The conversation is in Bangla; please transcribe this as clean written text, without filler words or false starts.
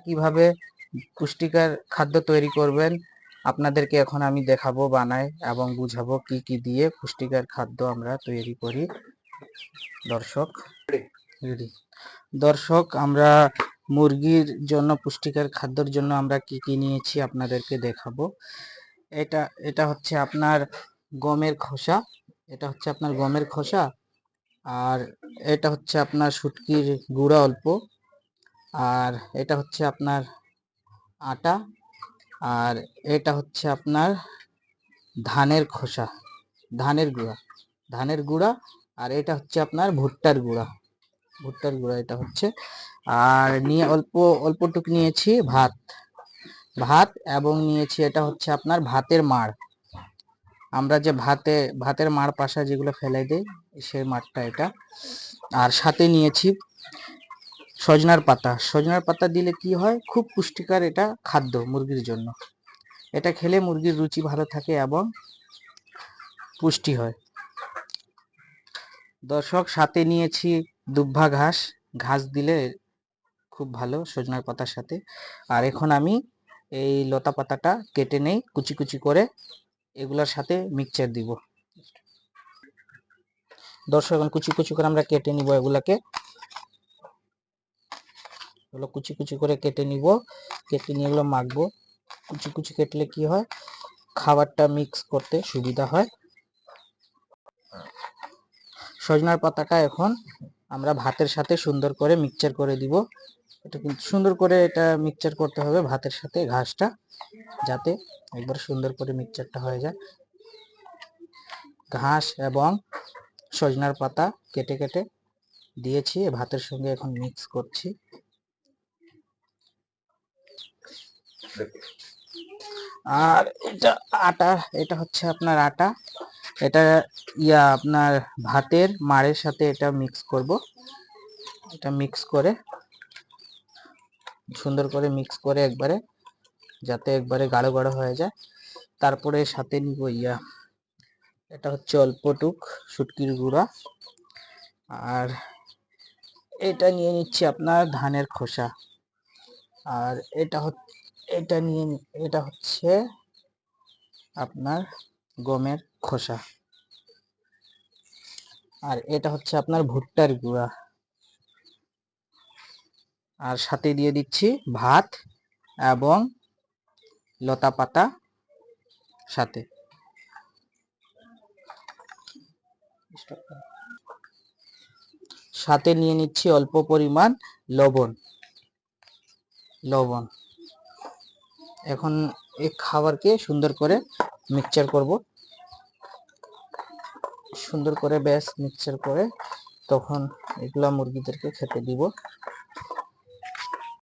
কিভাবে পুষ্টিকর খাদ্য তৈরি করবেন আপনাদেরকে এখন আমি দেখাবো, বানাই এবং বুঝাবো কি কি দিয়ে পুষ্টিকর খাদ্য আমরা তৈরি করি। দর্শক আমরা মুরগির জন্য পুষ্টিকর খাদ্যের জন্য আমরা কি কি নিয়েছি আপনাদেরকে দেখাবো। এটা হচ্ছে আপনার গমের খোসা, আর এটা হচ্ছে আপনার শুটকির গুঁড়া অল্প, আর এটা হচ্ছে আপনার আটা, আর এটা হচ্ছে আপনার ধানের খোসা, ধানের গুঁড়া, আর এটা হচ্ছে আপনার ভুট্টার গুঁড়া এটা হচ্ছে। আর নিয়ে অল্পটুকু নিয়েছি ভাত এবং নিয়েছি এটা হচ্ছে আপনার ভাতের মাড়। আমরা যে ভাতের মাড় পাশা যেগুলো ফেলে দেই সেই মাড়টা এটা। আর সাথে নিয়েছি সজনার পাতা দিলে কি হয়, খুব পুষ্টিকর এটা খাদ্য মুরগির জন্য। এটা খেলে মুরগির রুচি ভালো থাকে এবং পুষ্টি হয়। দর্শক সাথে নিয়েছি দুব্বা ঘাস দিলে খুব ভালো সজনার পাতার সাথে। আর এখন আমি এই লতা পাতাটা কেটে নেই কুচি কুচি করে, এগুলোর সাথে মিক্সচার দিব। দর্শক এখন কুচি কুচি করে আমরা কেটে নিব, এগুলো কুচি কুচি করে কেটে নিয়ে এগুলো মাখবো। কুচি কুচি কেটলে কি হয়, খাবারটা মিক্স করতে সুবিধা হয়। সজনার পাতাটা এখন আমরা ভাতের সাথে সুন্দর করে মিক্সচার করে দিব। এটা কিন্তু সুন্দর করে এটা মিক্সচার করতে হবে ভাতের সাথে ঘাসটা, যাতে একবার সুন্দর করে মিক্সচারটা হয়ে যায়। ঘাস এবং সজনার পাতা কেটে কেটে দিয়েছি, ভাতের সঙ্গে এখন মিক্স করছি। আর এটা হচ্ছে আপনার আটা, এটা আপনার ভাতের মাড়ের সাথে এটা মিক্স করব। এটা মিক্স করে সুন্দর করে মিক্স করে একবারে, যাতে একবারে গাঢ় গাঢ় হয়ে যায়। তারপরে সাথে নিব এটা হচ্ছে অল্পটুক শুটকির গুঁড়া, আর এটা নিয়ে নিচ্ছি আপনার ধানের খোসা, আর এটা হচ্ছে আপনার গমের খোসা, আর এটা হচ্ছে আপনার ভুট্টার গুঁড়া। আর সাথে দিয়ে দিচ্ছি ভাত এবং লতা পাতা সাথে। সাথে নিয়ে নিচ্ছি অল্প পরিমাণ লবণ। এখন এই খাবারকে সুন্দর করে মিক্সচার করব, সুন্দর করে বেশ মিক্সচার করে তখন এগুলা মুরগিদেরকে খেতে দিব।